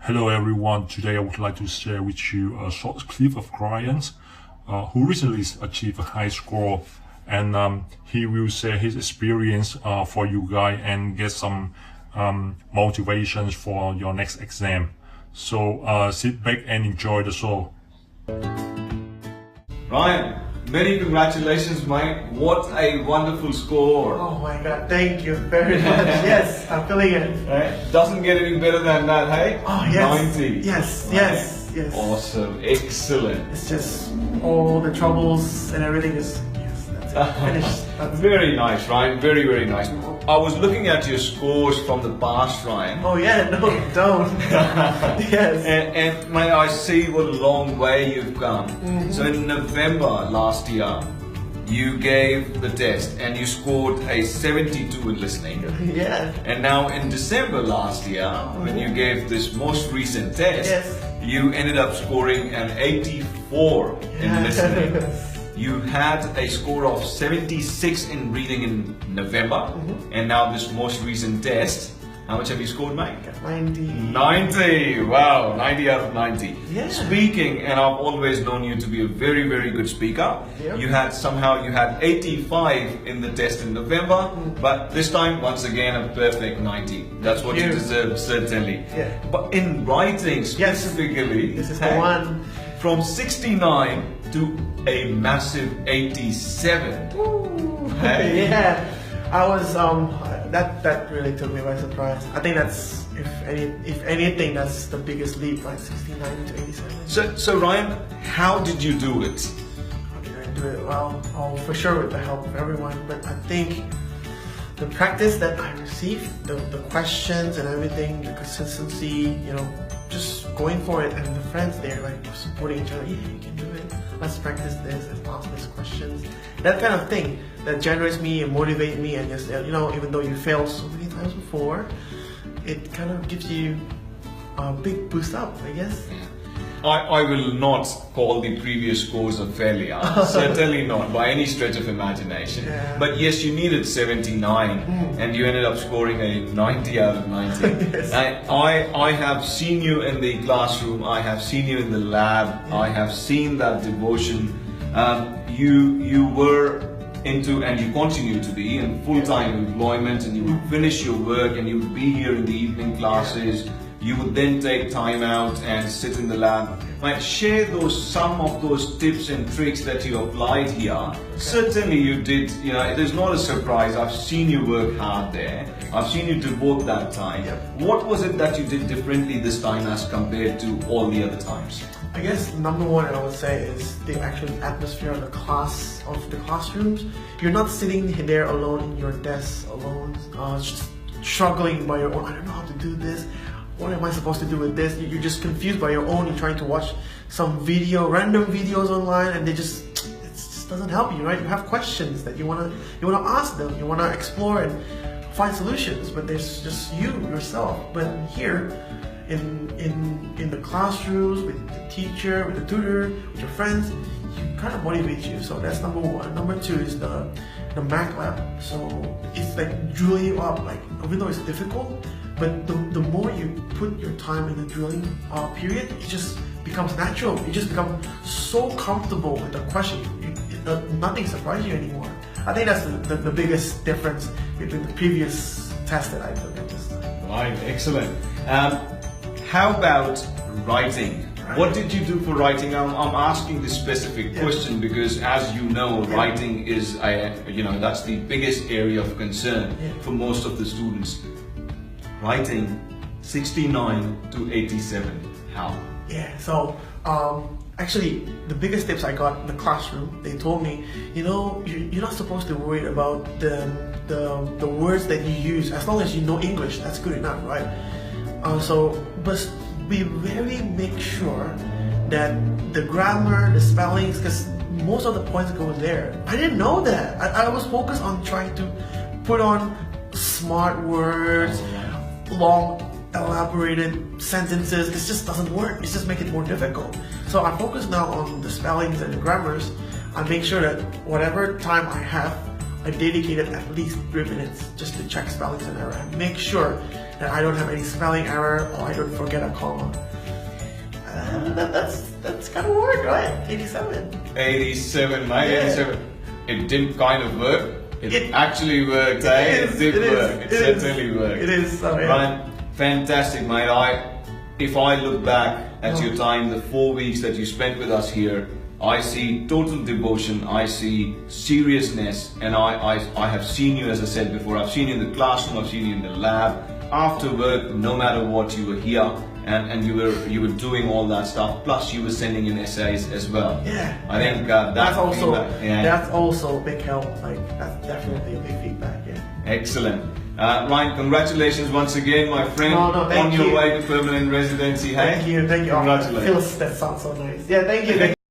Hello everyone, today I would like to share with you a short clip of clients who recently achieved a high score, and he will share his experience for you guys and get some motivations for your next exam. So sit back and enjoy the show. Ryan, many congratulations, mate. What a wonderful score. Oh my god, thank you very much. Yes, I'm feeling it. Right? Doesn't get any better than that, hey? Oh yes. 90. Yes, Right? yes. Awesome, excellent. It's just all the troubles and everything is, yes, that's it. Finished. That's Very nice, Ryan. Very, very nice. I was looking at your scores from the past, Ryan. Oh yeah, no, don't. Yes. And mate, I see what a long way you've come. So in November last year, you gave the test and you scored a 72 in listening. Yeah. And now in December last year, when you gave this most recent test, Yes. you ended up scoring an 84 in listening. You had a score of 76 in reading in November, and now this most recent test, how much have you scored, mate? 90. 90! Wow, 90 out of 90. Yeah. Speaking, and I've always known you to be a very, very good speaker. Yep. You had 85 in the test in November, but this time, once again, a perfect 90. That's what you Thank you. deserve, certainly. Yeah. But in writing specifically, This is the one. from 69 to a massive 87. Ooh. Hey. Yeah. I was that really took me by surprise. I think that's if anything that's the biggest leap, like 69 to 87. So Ryan, how did you do it? How did I do it? Well, for sure with the help of everyone, but I think the practice that I received, the questions and everything, the consistency, just going for it, and the friends there like supporting each other. Yeah, you can do it. Let's practice this. Let's ask these questions. That kind of thing that generates me and motivates me, and just even though you failed so many times before, it kind of gives you a big boost up, I guess. I will not call the previous scores a failure. Certainly not by any stretch of imagination. Yeah. But yes, you needed 79 and you ended up scoring a 90 out of 90. Yes. I have seen you in the classroom, I have seen you in the lab, I have seen that devotion. You were into, and you continue to be, in full-time employment, and you would finish your work and you would be here in the evening classes. You would then take time out and sit in the lab. Right, share some of those tips and tricks that you applied here. Okay. Certainly you did, it is not a surprise. I've seen you work hard there. I've seen you devote that time. Yep. What was it that you did differently this time as compared to all the other times? I guess number one I would say is the actual atmosphere of the classrooms. You're not sitting there alone in your desk alone, just struggling by your own. I don't know how to do this. What am I supposed to do with this? You're just confused by your own. You're trying to watch some random videos online, and it just doesn't help you, right? You have questions that you wanna ask them. You wanna explore and find solutions, but there's just yourself. But here, in the classrooms, with the teacher, with the tutor, with your friends, you kind of motivate you. So that's number one. Number two is the Mac lab. So it's like drilling you up, like even though it's difficult, but the more you put your time in the drilling period, it just becomes natural. You just become so comfortable with the question. Nothing surprises you anymore. I think that's the biggest difference between the previous test that I took at this time. Right, excellent. How about writing? What did you do for writing? I'm asking this specific question because, as you know, writing is, that's the biggest area of concern for most of the students. Writing 69 to 87. How? Yeah, so actually the biggest tips I got in the classroom, they told me, you're not supposed to worry about the words that you use. As long as you know English, that's good enough, right? But we really make sure that the grammar, the spellings, because most of the points go there. I didn't know that. I was focused on trying to put on smart words, long elaborated sentences. It just doesn't work. It just makes it more difficult. So I focus now on the spellings and the grammars. I make sure that whatever time I have, I dedicated at least 3 minutes just to check spellings and error and make sure that I don't have any spelling error, or I don't forget a comma. That's kind of work, right? 87. 87, mate. Yeah. 87. It didn't kind of work. It actually worked, It eh? is, It did it work. is, It certainly worked. It is. So, yeah. Ryan, fantastic, mate. If I look back at your time, the 4 weeks that you spent with us here, I see total devotion, I see seriousness, and I have seen you, as I said before, I've seen you in the classroom, I've seen you in the lab, after work, no matter what, you were here, and you were doing all that stuff, plus you were sending in essays as well. Yeah. I think that's also feedback, yeah. that's also a big help. Like that's definitely a big feedback. Yeah. Excellent. Ryan, congratulations once again, my friend, No, thank on your you. way to permanent residency. Hey? Thank you. Congratulations. That sounds so nice. Yeah, thank you.